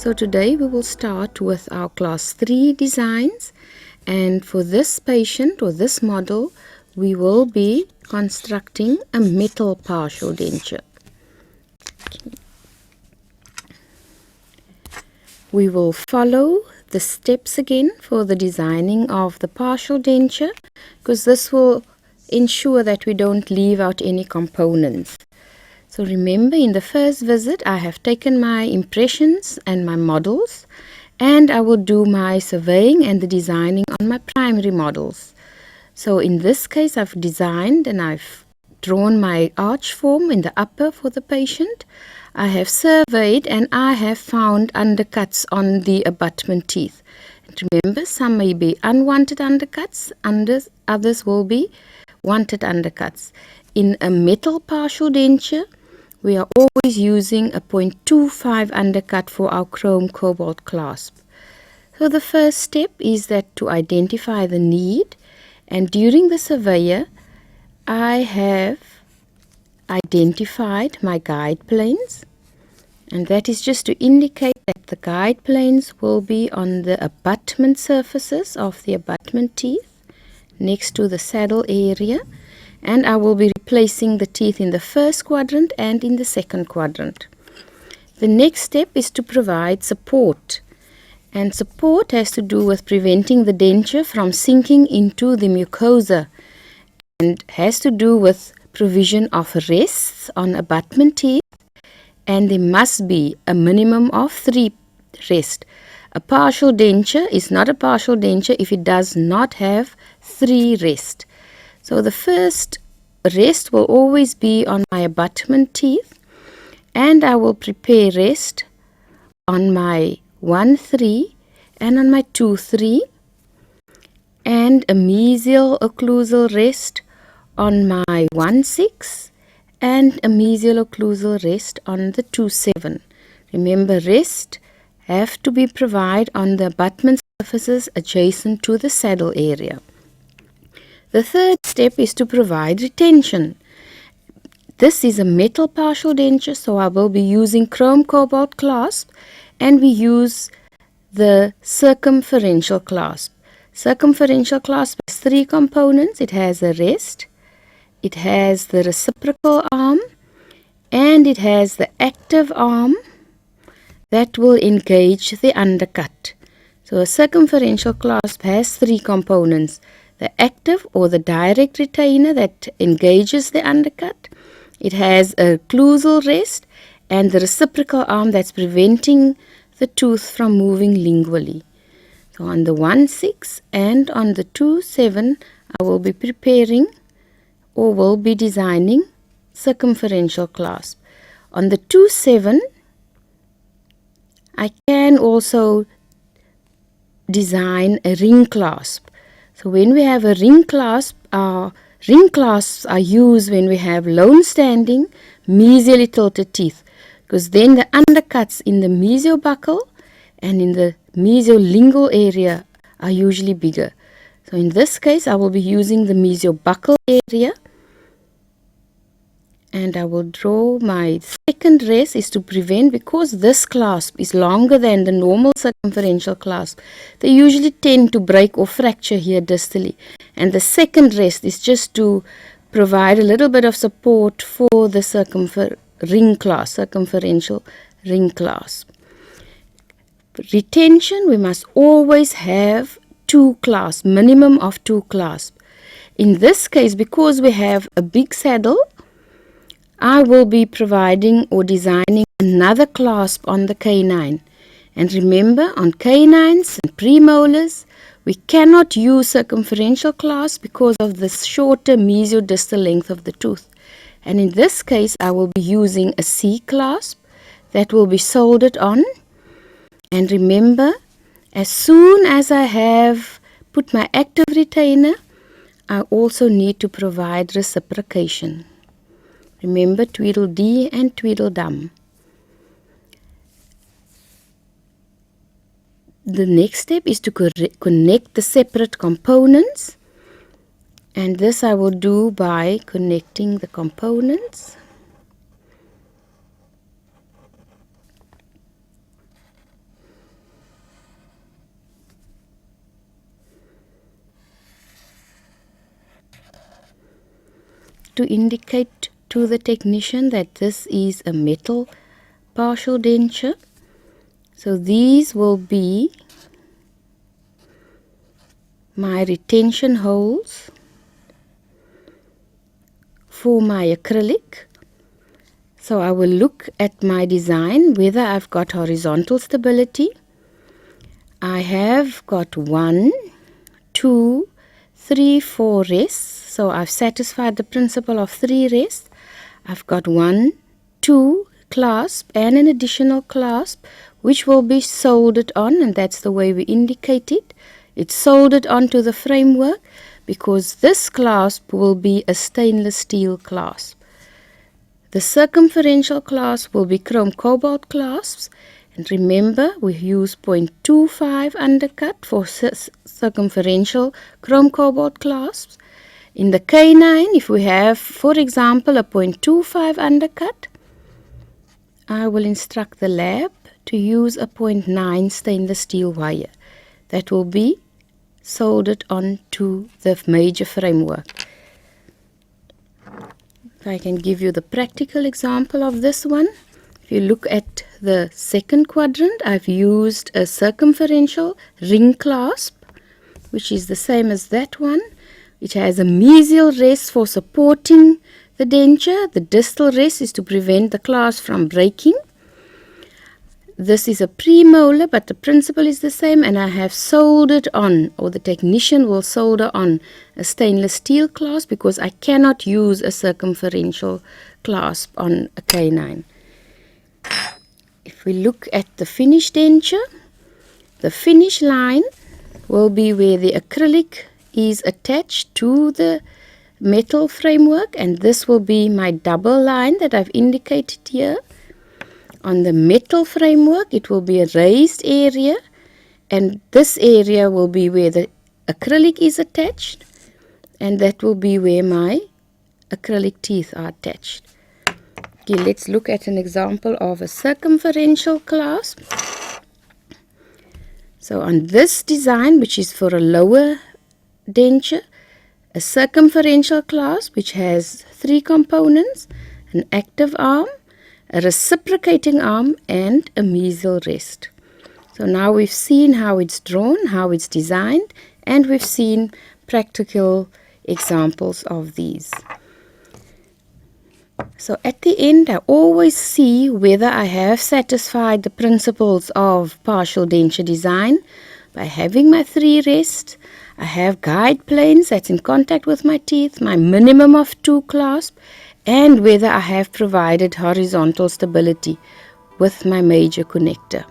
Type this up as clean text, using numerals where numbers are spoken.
So today we will start with our class 3 designs, and for this patient or this model we will be constructing a metal partial denture. We will follow the steps again for the designing of the partial denture, because this will ensure that we don't leave out any components. So remember, in the first visit I have taken my impressions and my models, and I will do my surveying and the designing on my primary models. So in this case I've designed and I've drawn my arch form in the upper for the patient. I have surveyed and I have found undercuts on the abutment teeth. And remember, some may be unwanted undercuts, others will be wanted undercuts. In a metal partial denture, we are always using a 0.25 undercut for our chrome cobalt clasp. So the first step is that to identify the need, and during the surveyor I have identified my guide planes, and that is just to indicate that the guide planes will be on the abutment surfaces of the abutment teeth next to the saddle area, and I will be replacing the teeth in the first quadrant and in the second quadrant. The next step is to provide support, and support has to do with preventing the denture from sinking into the mucosa, and has to do with provision of rests on abutment teeth, and there must be a minimum of 3 rests. A partial denture is not a partial denture if it does not have 3 rests. So the first rest will always be on my abutment teeth, and I will prepare rest on my 1-3 and on my 2-3, and a mesial occlusal rest on my 1-6 and a mesial occlusal rest on the 2-7. Remember, rest have to be provided on the abutment surfaces adjacent to the saddle area. The third step is to provide retention. This is a metal partial denture, so I will be using chrome cobalt clasp, and we use the circumferential clasp. Circumferential clasp has 3 components. It has a rest, it has the reciprocal arm, and it has the active arm that will engage the undercut. So a circumferential clasp has 3 components: the active or the direct retainer that engages the undercut, it has a occlusal rest, and the reciprocal arm that's preventing the tooth from moving lingually. So on the 1-6 and on the 2-7 I will be preparing or will be designing circumferential clasp. On the 2-7 I can also design a ring clasp. So when we have a ring clasp, our ring clasps are used when we have lone standing, mesially tilted teeth, because then the undercuts in the mesiobuccal and in the mesiolingual area are usually bigger. So in this case I will be using the mesiobuccal area, and I will draw my second rest is to prevent, because this clasp is longer than the normal circumferential clasp, they usually tend to break or fracture here distally, and the second rest is just to provide a little bit of support for the circumferential ring clasp. Retention, we must always have 2 clasps, minimum of 2 clasps. In this case, because we have a big saddle, I will be providing or designing another clasp on the canine. And remember, on canines and premolars, we cannot use circumferential clasp because of the shorter mesiodistal length of the tooth. And in this case, I will be using a C clasp that will be soldered on. And remember, as soon as I have put my active retainer, I also need to provide reciprocation. Remember, Tweedledee and Tweedledum. The next step is to connect the separate components, and this I will do by connecting the components. to indicate to the technician that this is a metal partial denture. So these will be my retention holes for my acrylic. So I will look at my design whether I've got horizontal stability. I have got 1, 2, 3, 4 rests. So I've satisfied the principle of 3 rests. I've got 1, 2 clasp and an additional clasp which will be soldered on, and that's the way we indicate it. It's soldered onto the framework because this clasp will be a stainless steel clasp. The circumferential clasp will be chrome cobalt clasps, and remember we use 0.25 undercut for circumferential chrome cobalt clasps. In the K9, if we have, for example, a 0.25 undercut, I will instruct the lab to use a 0.9 stainless steel wire that will be soldered onto the major framework. If I can give you the practical example of this one. If you look at the second quadrant, I've used a circumferential ring clasp, which is the same as that one. It has a mesial rest for supporting the denture. The distal rest is to prevent the clasp from breaking. This is a premolar, but the principle is the same, and I have soldered on, or the technician will solder on, a stainless steel clasp because I cannot use a circumferential clasp on a K9. If we look at the finish denture, the finish line will be where the acrylic is attached to the metal framework, and this will be my double line that I've indicated here. On the metal framework, it will be a raised area, and this area will be where the acrylic is attached, and that will be where my acrylic teeth are attached. Okay, let's look at an example of a circumferential clasp. So on this design, which is for a lower denture, a circumferential clasp which has 3 components: an active arm, a reciprocating arm, and a mesial rest. So now we've seen how it's drawn, how it's designed, and we've seen practical examples of these. So at the end, I always see whether I have satisfied the principles of partial denture design by having my 3 rests. I have guide planes that's in contact with my teeth, my minimum of 2 clasps, and whether I have provided horizontal stability with my major connector.